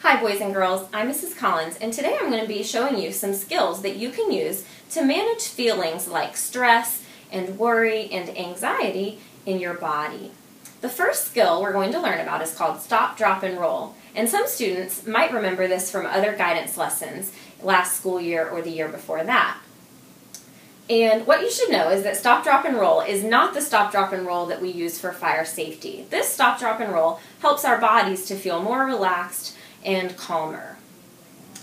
Hi boys and girls, I'm Mrs. Collins, and today I'm going to be showing you some skills that you can use to manage feelings like stress and worry and anxiety in your body. The first skill we're going to learn about is called stop, drop, and roll, and some students might remember this from other guidance lessons last school year or the year before that. And what you should know is that stop, drop, and roll is not the stop, drop, and roll that we use for fire safety. This stop, drop, and roll helps our bodies to feel more relaxed and calmer.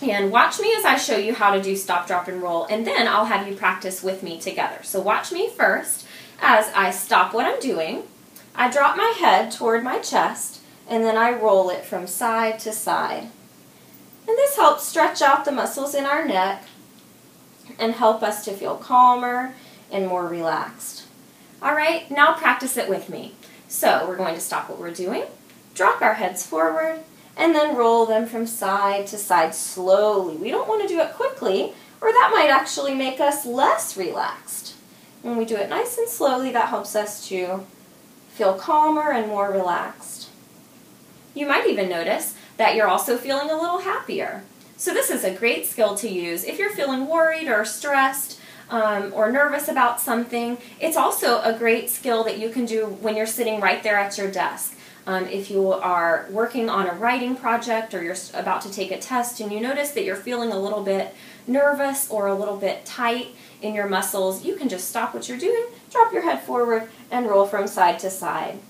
And watch me as I show you how to do stop, drop, and roll, and then I'll have you practice with me together. So watch me first as I stop what I'm doing. I drop my head toward my chest, and then I roll it from side to side. And this helps stretch out the muscles in our neck and help us to feel calmer and more relaxed. All right, now practice it with me. So we're going to stop what we're doing, drop our heads forward, and then roll them from side to side slowly. We don't want to do it quickly, or that might actually make us less relaxed. When we do it nice and slowly, that helps us to feel calmer and more relaxed. You might even notice that you're also feeling a little happier. So this is a great skill to use if you're feeling worried or stressed or nervous about something. It's also a great skill that you can do when you're sitting right there at your desk. If you are working on a writing project or you're about to take a test and you notice that you're feeling a little bit nervous or a little bit tight in your muscles, you can just stop what you're doing, drop your head forward, and roll from side to side.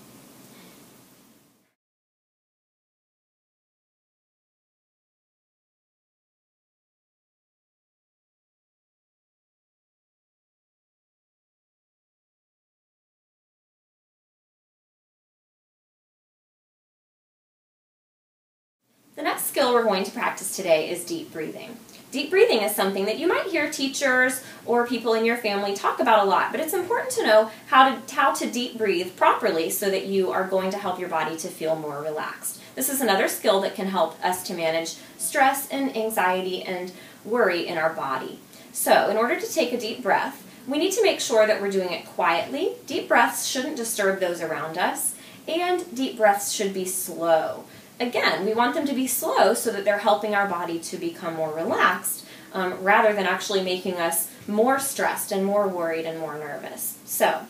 The next skill we're going to practice today is deep breathing. Deep breathing is something that you might hear teachers or people in your family talk about a lot, but it's important to know how to deep breathe properly so that you are going to help your body to feel more relaxed. This is another skill that can help us to manage stress and anxiety and worry in our body. So, in order to take a deep breath, we need to make sure that we're doing it quietly. Deep breaths shouldn't disturb those around us, and deep breaths should be slow. Again, we want them to be slow so that they're helping our body to become more relaxed rather than actually making us more stressed and more worried and more nervous. So,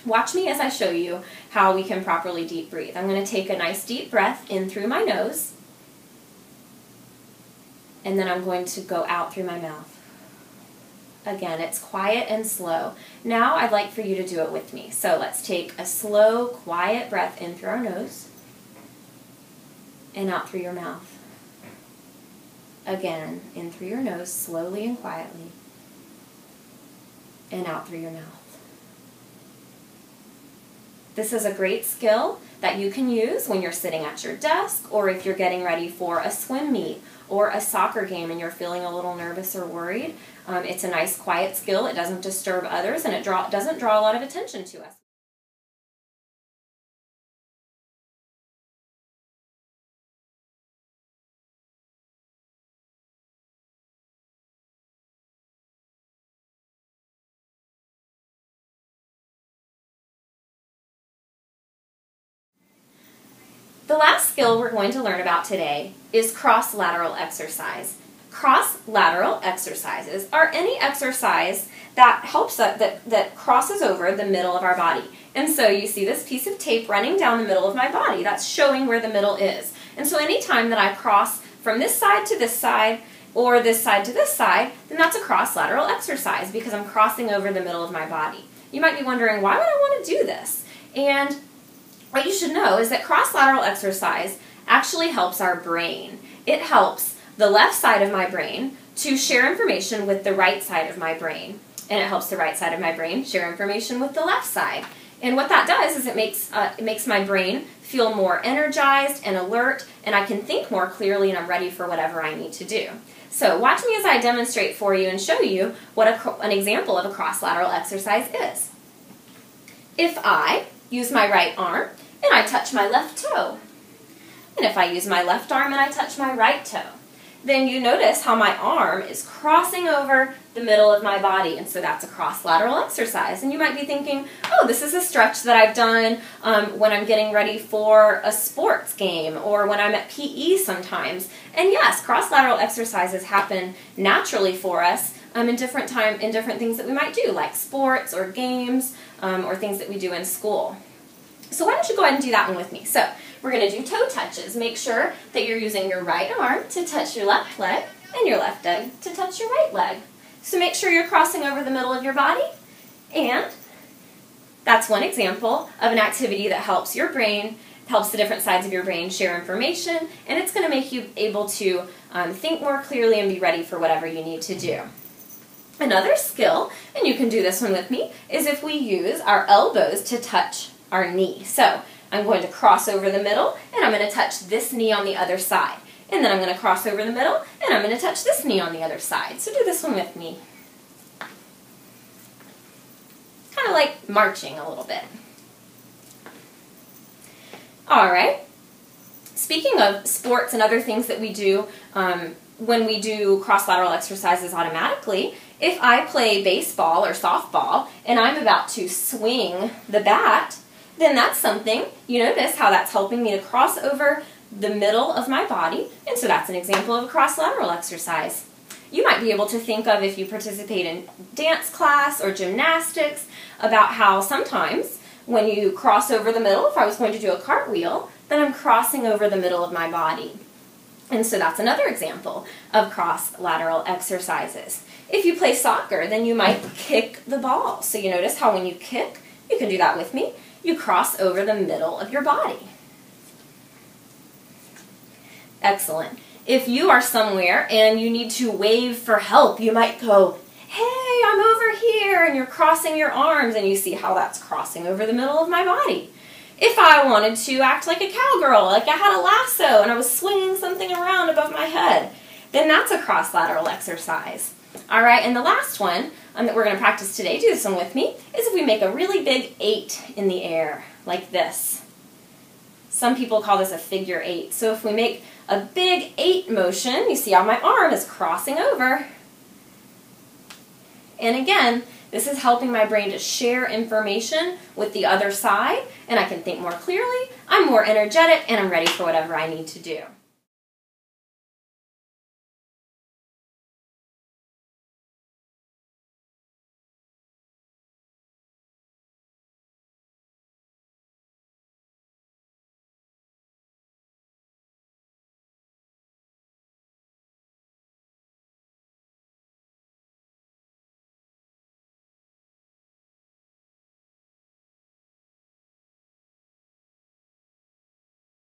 watch me as I show you how we can properly deep breathe. I'm going to take a nice deep breath in through my nose, and then I'm going to go out through my mouth. Again, it's quiet and slow. Now I'd like for you to do it with me. So let's take a slow, quiet breath in through our nose, and out through your mouth. Again, in through your nose, slowly and quietly, and out through your mouth. This is a great skill that you can use when you're sitting at your desk or if you're getting ready for a swim meet or a soccer game and you're feeling a little nervous or worried. It's a nice quiet skill. It doesn't disturb others and it doesn't draw a lot of attention to us. The last skill we're going to learn about today is cross-lateral exercise. Cross-lateral exercises are any exercise that helps us, that crosses over the middle of our body. And so you see this piece of tape running down the middle of my body. That's showing where the middle is. And so anytime that I cross from this side to this side or this side to this side, then that's a cross-lateral exercise because I'm crossing over the middle of my body. You might be wondering, why would I want to do this? And what you should know is that cross-lateral exercise actually helps our brain. It helps the left side of my brain to share information with the right side of my brain. And it helps the right side of my brain share information with the left side. And what that does is it makes my brain feel more energized and alert, and I can think more clearly and I'm ready for whatever I need to do. So watch me as I demonstrate for you and show you what an example of a cross-lateral exercise is. If I use my right arm and I touch my left toe. And if I use my left arm and I touch my right toe. then you notice how my arm is crossing over the middle of my body, and so that's a cross-lateral exercise. And you might be thinking, oh, this is a stretch that I've done when I'm getting ready for a sports game or when I'm at PE sometimes. And yes, cross-lateral exercises happen naturally for us in different things that we might do, like sports or games or things that we do in school. So why don't you go ahead and do that one with me. So we're going to do toe touches. Make sure that you're using your right arm to touch your left leg and your left leg to touch your right leg. So make sure you're crossing over the middle of your body, and that's one example of an activity that helps your brain, helps the different sides of your brain share information, and it's going to make you able to think more clearly and be ready for whatever you need to do. Another skill, and you can do this one with me, is if we use our elbows to touch our knee. So I'm going to cross over the middle, and I'm going to touch this knee on the other side. And then I'm going to cross over the middle, and I'm going to touch this knee on the other side. So do this one with me. Kind of like marching a little bit. All right. Speaking of sports and other things that we do when we do cross-lateral exercises automatically, if I play baseball or softball and I'm about to swing the bat, then that's something, you notice how that's helping me to cross over the middle of my body, and so that's an example of a cross-lateral exercise. You might be able to think of, if you participate in dance class or gymnastics, about how sometimes when you cross over the middle, if I was going to do a cartwheel, then I'm crossing over the middle of my body. And so that's another example of cross-lateral exercises. If you play soccer, then you might kick the ball. So you notice how when you kick, you can do that with me, you cross over the middle of your body. Excellent. If you are somewhere and you need to wave for help, you might go, hey, I'm over here, and you're crossing your arms, and you see how that's crossing over the middle of my body. If I wanted to act like a cowgirl, like I had a lasso and I was swinging something around above my head, then that's a cross-lateral exercise. All right, and the last one that we're going to practice today, do this one with me, is if we make a really big 8 in the air, like this. Some people call this a figure 8. So if we make a big 8 motion, you see how my arm is crossing over. And again, this is helping my brain to share information with the other side, and I can think more clearly, I'm more energetic, and I'm ready for whatever I need to do.